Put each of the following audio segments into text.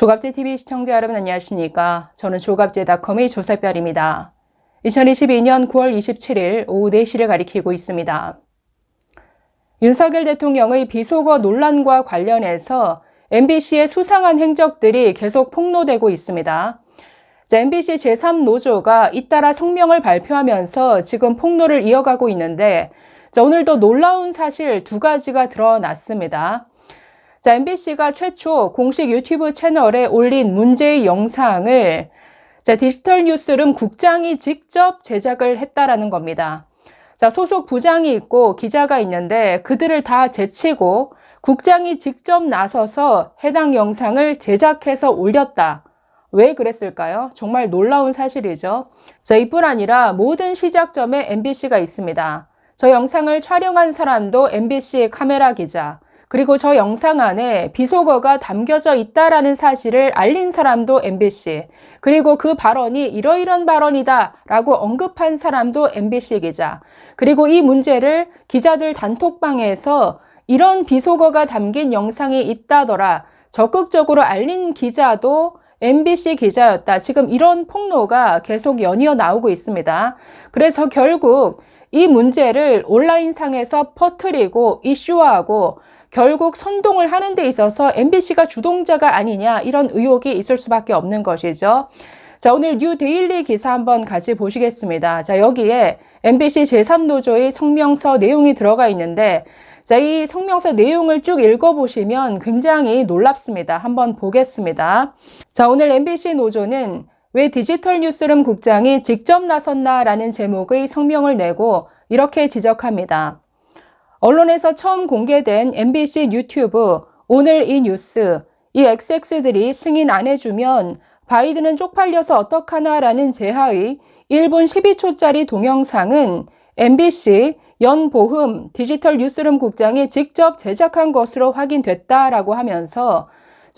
조갑제TV 시청자 여러분 안녕하십니까? 저는 조갑제닷컴의 조세별입니다. 2022년 9월 27일 오후 4시를 가리키고 있습니다. 윤석열 대통령의 비속어 논란과 관련해서 MBC의 수상한 행적들이 계속 폭로되고 있습니다. MBC 제3노조가 잇따라 성명을 발표하면서 지금 폭로를 이어가고 있는데 오늘도 놀라운 사실 2가지가 드러났습니다. MBC가 최초 공식 유튜브 채널에 올린 문제의 영상을 디지털 뉴스룸 국장이 직접 제작을 했다라는 겁니다. 소속 부장이 있고 기자가 있는데 그들을 다 제치고 국장이 직접 나서서 해당 영상을 제작해서 올렸다. 왜 그랬을까요? 정말 놀라운 사실이죠. 이뿐 아니라 모든 시작점에 MBC가 있습니다. 저 영상을 촬영한 사람도 MBC 카메라 기자, 그리고 저 영상 안에 비속어가 담겨져 있다라는 사실을 알린 사람도 MBC, 그리고 그 발언이 이러이런 발언이다 라고 언급한 사람도 MBC 기자, 그리고 이 문제를 기자들 단톡방에서 이런 비속어가 담긴 영상이 있다더라 적극적으로 알린 기자도 MBC 기자였다. 지금 이런 폭로가 계속 연이어 나오고 있습니다. 그래서 결국 이 문제를 온라인상에서 퍼뜨리고 이슈화하고 결국 선동을 하는 데 있어서 MBC가 주동자가 아니냐, 이런 의혹이 있을 수밖에 없는 것이죠. 오늘 뉴데일리 기사 한번 같이 보시겠습니다. 여기에 MBC 제3노조의 성명서 내용이 들어가 있는데 이 성명서 내용을 쭉 읽어보시면 굉장히 놀랍습니다. 한번 보겠습니다. 오늘 MBC 노조는 왜 디지털 뉴스룸 국장이 직접 나섰나라는 제목의 성명을 내고 이렇게 지적합니다. 언론에서 처음 공개된 MBC 유튜브 오늘 이 뉴스, 이 XX들이 승인 안 해주면 바이든은 쪽팔려서 어떡하나라는 제하의 1분 12초짜리 동영상은 MBC 연보흠 디지털 뉴스룸 국장이 직접 제작한 것으로 확인됐다라고 하면서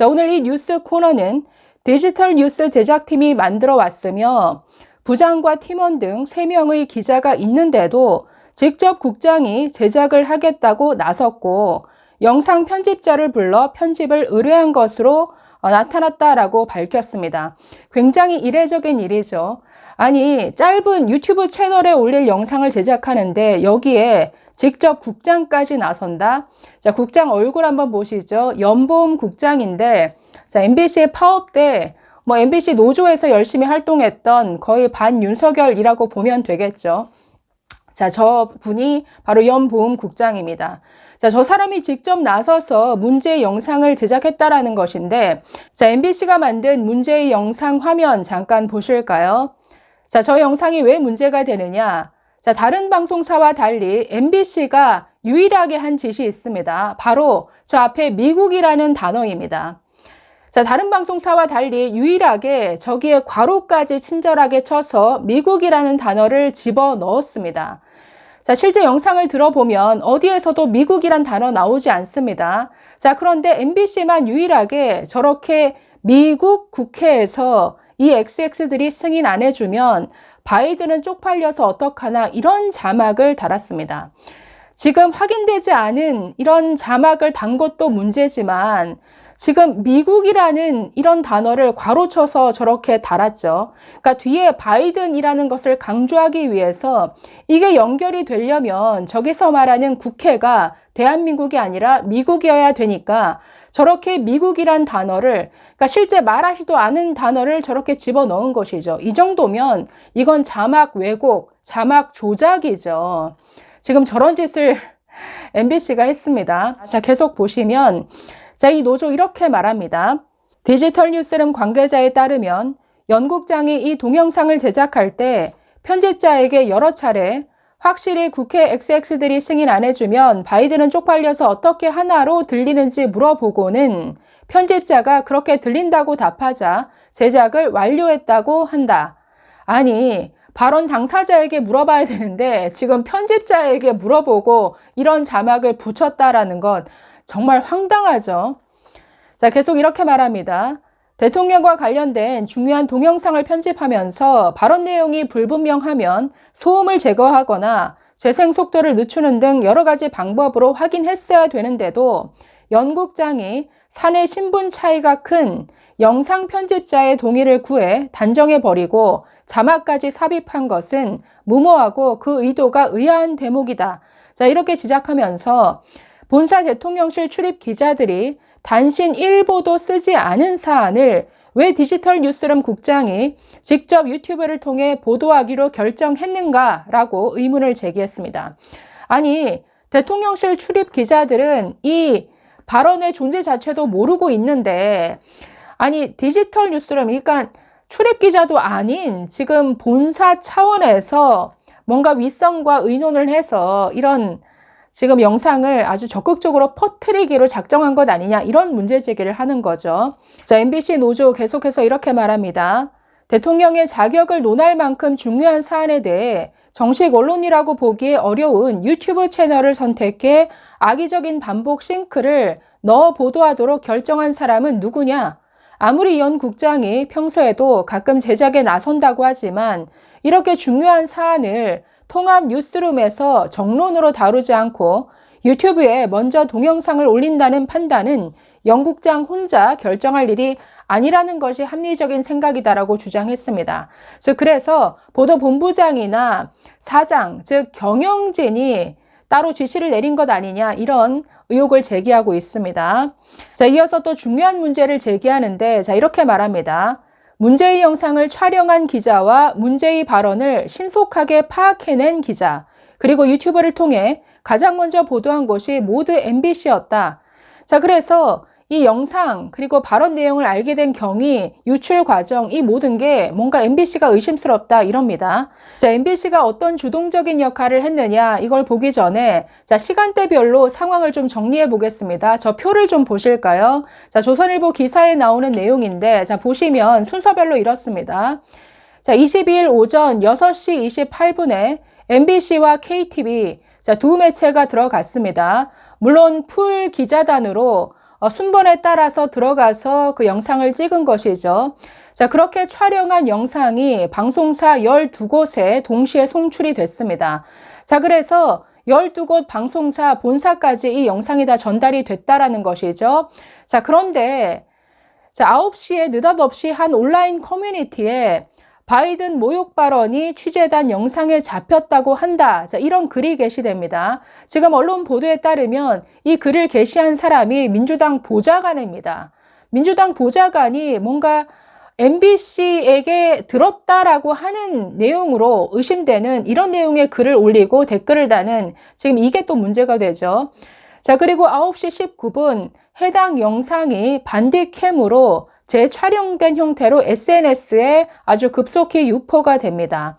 오늘 이 뉴스 코너는 디지털 뉴스 제작팀이 만들어 왔으며 부장과 팀원 등 3명의 기자가 있는데도 직접 국장이 제작을 하겠다고 나섰고 영상 편집자를 불러 편집을 의뢰한 것으로 나타났다라고 밝혔습니다. 굉장히 이례적인 일이죠. 아니, 짧은 유튜브 채널에 올릴 영상을 제작하는데 여기에 직접 국장까지 나선다? 국장 얼굴 한번 보시죠. 연보흠 국장인데 MBC의 파업 때 MBC 노조에서 열심히 활동했던 거의 반윤석열이라고 보면 되겠죠. 저 분이 바로 연보흠 국장입니다. 저 사람이 직접 나서서 문제의 영상을 제작했다라는 것인데, MBC가 만든 문제의 영상 화면 잠깐 보실까요? 저 영상이 왜 문제가 되느냐? 다른 방송사와 달리 MBC가 유일하게 한 짓이 있습니다. 바로 저 앞에 미국이라는 단어입니다. 다른 방송사와 달리 유일하게 저기에 괄호까지 친절하게 쳐서 미국이라는 단어를 집어 넣었습니다. 실제 영상을 들어보면 어디에서도 미국이란 단어 나오지 않습니다. 그런데 MBC만 유일하게 저렇게 미국 국회에서 이 XX들이 승인 안 해주면 바이든은 쪽팔려서 어떡하나, 이런 자막을 달았습니다. 지금 확인되지 않은 이런 자막을 단 것도 문제지만 지금 미국이라는 이런 단어를 괄호쳐서 저렇게 달았죠. 그러니까 뒤에 바이든이라는 것을 강조하기 위해서 이게 연결이 되려면 저기서 말하는 국회가 대한민국이 아니라 미국이어야 되니까 저렇게 미국이란 단어를, 그러니까 실제 말하지도 않은 단어를 저렇게 집어넣은 것이죠. 이 정도면 이건 자막 왜곡, 자막 조작이죠. 지금 저런 짓을 MBC가 했습니다. 계속 보시면 이 노조 이렇게 말합니다. 디지털 뉴스룸 관계자에 따르면 연국장이 이 동영상을 제작할 때 편집자에게 여러 차례 확실히 국회 XX들이 승인 안 해주면 바이든은 쪽팔려서 어떻게 하나로 들리는지 물어보고는 편집자가 그렇게 들린다고 답하자 제작을 완료했다고 한다. 아니, 발언 당사자에게 물어봐야 되는데 지금 편집자에게 물어보고 이런 자막을 붙였다라는 건 정말 황당하죠. 계속 이렇게 말합니다. 대통령과 관련된 중요한 동영상을 편집하면서 발언 내용이 불분명하면 소음을 제거하거나 재생 속도를 늦추는 등 여러 가지 방법으로 확인했어야 되는데도 연국장이 사내 신분 차이가 큰 영상 편집자의 동의를 구해 단정해버리고 자막까지 삽입한 것은 무모하고 그 의도가 의아한 대목이다. 자, 이렇게 지적하면서 본사 대통령실 출입 기자들이 단신 일보도 쓰지 않은 사안을 왜 디지털 뉴스룸 국장이 직접 유튜브를 통해 보도하기로 결정했는가라고 의문을 제기했습니다. 아니, 대통령실 출입 기자들은 이 발언의 존재 자체도 모르고 있는데, 아니, 디지털 뉴스룸, 그러니까 출입 기자도 아닌 지금 본사 차원에서 뭔가 윗선과 의논을 해서 이런 지금 영상을 아주 적극적으로 퍼뜨리기로 작정한 것 아니냐, 이런 문제 제기를 하는 거죠. 자, MBC 노조 계속해서 이렇게 말합니다. 대통령의 자격을 논할 만큼 중요한 사안에 대해 정식 언론이라고 보기에 어려운 유튜브 채널을 선택해 악의적인 반복 싱크를 넣어 보도하도록 결정한 사람은 누구냐? 아무리 연 국장이 평소에도 가끔 제작에 나선다고 하지만 이렇게 중요한 사안을 통합 뉴스룸에서 정론으로 다루지 않고 유튜브에 먼저 동영상을 올린다는 판단은 연 국장 혼자 결정할 일이 아니라는 것이 합리적인 생각이다라고 주장했습니다. 그래서 보도본부장이나 사장, 즉 경영진이 따로 지시를 내린 것 아니냐, 이런 의혹을 제기하고 있습니다. 자, 이어서 또 중요한 문제를 제기하는데, 자, 이렇게 말합니다. 문제의 영상을 촬영한 기자와 문제의 발언을 신속하게 파악해낸 기자, 그리고 유튜브를 통해 가장 먼저 보도한 곳이 모두 MBC였다. 자, 그래서 이 영상 그리고 발언 내용을 알게 된 경위, 유출 과정, 이 모든 게 뭔가 MBC가 의심스럽다, 이럽니다. 자, MBC가 어떤 주동적인 역할을 했느냐, 이걸 보기 전에 자, 시간대별로 상황을 좀 정리해 보겠습니다. 저 표를 좀 보실까요? 자, 조선일보 기사에 나오는 내용인데, 자, 보시면 순서별로 이렇습니다. 자, 22일 오전 6시 28분에 MBC와 KTV, 자, 두 매체가 들어갔습니다. 물론 풀 기자단으로 순번에 따라서 들어가서 그 영상을 찍은 것이죠. 자, 그렇게 촬영한 영상이 방송사 12곳에 동시에 송출이 됐습니다. 자, 그래서 12곳 방송사 본사까지 이 영상이 다 전달이 됐다라는 것이죠. 자, 그런데 자, 9시에 느닷없이 한 온라인 커뮤니티에 바이든 모욕 발언이 취재단 영상에 잡혔다고 한다. 자, 이런 글이 게시됩니다. 지금 언론 보도에 따르면 이 글을 게시한 사람이 민주당 보좌관입니다. 민주당 보좌관이 뭔가 MBC에게 들었다라고 하는 내용으로 의심되는 이런 내용의 글을 올리고 댓글을 다는, 지금 이게 또 문제가 되죠. 자, 그리고 9시 19분 해당 영상이 반디캠으로 재촬영된 형태로 SNS에 아주 급속히 유포가 됩니다.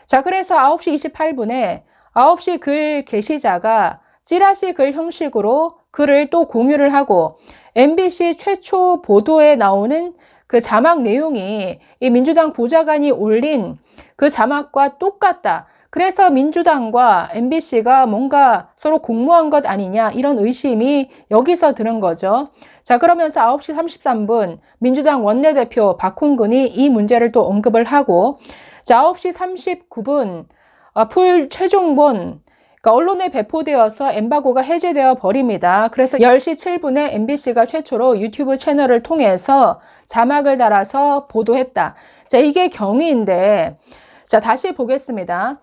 자, 그래서 9시 28분에 9시 글 게시자가 찌라시 글 형식으로 글을 또 공유를 하고 MBC 최초 보도에 나오는 그 자막 내용이 이 민주당 보좌관이 올린 그 자막과 똑같다. 그래서 민주당과 MBC가 뭔가 서로 공모한 것 아니냐, 이런 의심이 여기서 드는 거죠. 자, 그러면서 9시 33분 민주당 원내대표 박홍근이 이 문제를 또 언급을 하고, 자, 9시 39분 풀 최종본, 그러니까 언론에 배포되어서 엠바고가 해제되어 버립니다. 그래서 10시 7분에 MBC가 최초로 유튜브 채널을 통해서 자막을 달아서 보도했다. 자, 이게 경위인데, 자, 다시 보겠습니다.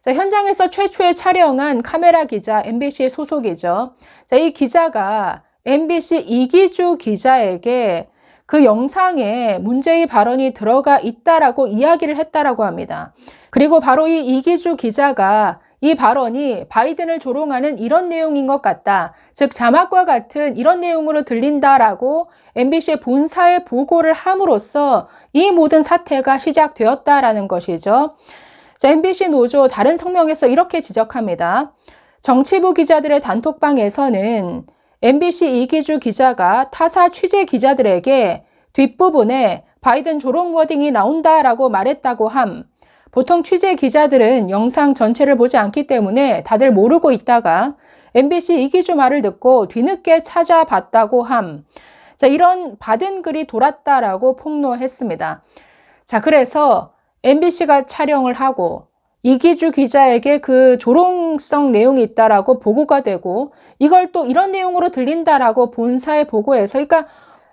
자, 현장에서 최초에 촬영한 카메라 기자, MBC 소속이죠. 자, 이 기자가 MBC 이기주 기자에게 그 영상에 문제의 발언이 들어가 있다라고 이야기를 했다라고 합니다. 그리고 바로 이 이기주 기자가 이 발언이 바이든을 조롱하는 이런 내용인 것 같다. 즉, 자막과 같은 이런 내용으로 들린다라고 MBC 본사에 보고를 함으로써 이 모든 사태가 시작되었다라는 것이죠. 자, MBC 노조 다른 성명에서 이렇게 지적합니다. 정치부 기자들의 단톡방에서는 MBC 이기주 기자가 타사 취재 기자들에게 뒷부분에 바이든 조롱 워딩이 나온다라고 말했다고 함. 보통 취재 기자들은 영상 전체를 보지 않기 때문에 다들 모르고 있다가 MBC 이기주 말을 듣고 뒤늦게 찾아봤다고 함. 자, 이런 받은 글이 돌았다라고 폭로했습니다. 자, 그래서 MBC가 촬영을 하고 이기주 기자에게 그 조롱성 내용이 있다라고 보고가 되고 이걸 또 이런 내용으로 들린다라고 본사에 보고해서 그러니까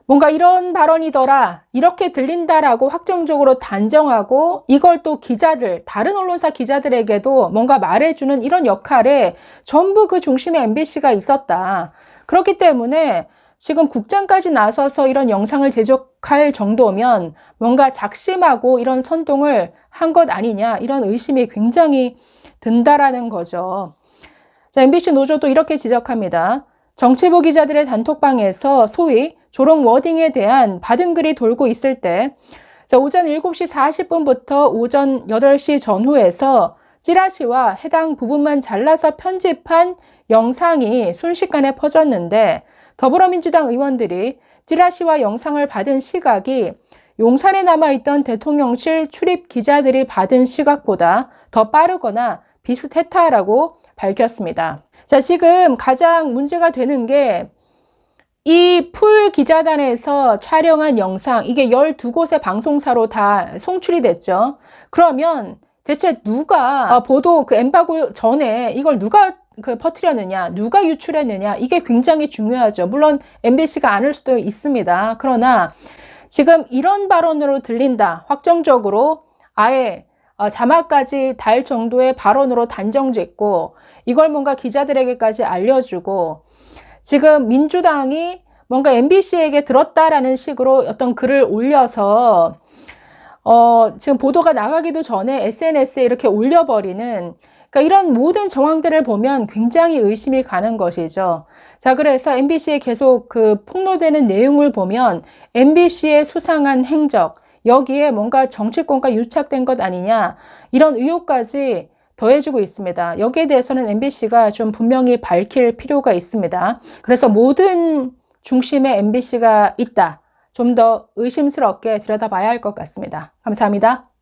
뭔가 이런 발언이더라 이렇게 들린다라고 확정적으로 단정하고 이걸 또 기자들 다른 언론사 기자들에게도 뭔가 말해주는 이런 역할에 전부 그 중심에 MBC가 있었다. 그렇기 때문에 지금 국장까지 나서서 이런 영상을 제작할 정도면 뭔가 작심하고 이런 선동을 한 것 아니냐 이런 의심이 굉장히 든다라는 거죠. 자, MBC 노조도 이렇게 지적합니다. 정치부 기자들의 단톡방에서 소위 조롱 워딩에 대한 받은 글이 돌고 있을 때 자, 오전 7시 40분부터 오전 8시 전후에서 찌라시와 해당 부분만 잘라서 편집한 영상이 순식간에 퍼졌는데 더불어민주당 의원들이 찌라시와 영상을 받은 시각이 용산에 남아있던 대통령실 출입 기자들이 받은 시각보다 더 빠르거나 비슷했다라고 밝혔습니다. 자, 지금 가장 문제가 되는 게 이 풀 기자단에서 촬영한 영상, 이게 12곳의 방송사로 다 송출이 됐죠. 그러면 대체 누가 보도 그 엠바고 전에 이걸 누가 퍼뜨렸느냐, 누가 유출했느냐, 이게 굉장히 중요하죠. 물론 MBC가 아닐 수도 있습니다. 그러나 지금 이런 발언으로 들린다, 확정적으로 아예 자막까지 달 정도의 발언으로 단정짓고 이걸 뭔가 기자들에게까지 알려주고 지금 민주당이 뭔가 MBC에게 들었다라는 식으로 어떤 글을 올려서 지금 보도가 나가기도 전에 SNS에 이렇게 올려버리는 그러니까 이런 모든 정황들을 보면 굉장히 의심이 가는 것이죠. 자, 그래서 MBC에 계속 그 폭로되는 내용을 보면 MBC의 수상한 행적, 여기에 뭔가 정치권과 유착된 것 아니냐 이런 의혹까지 더해지고 있습니다. 여기에 대해서는 MBC가 좀 분명히 밝힐 필요가 있습니다. 그래서 모든 중심에 MBC가 있다. 좀 더 의심스럽게 들여다봐야 할 것 같습니다. 감사합니다.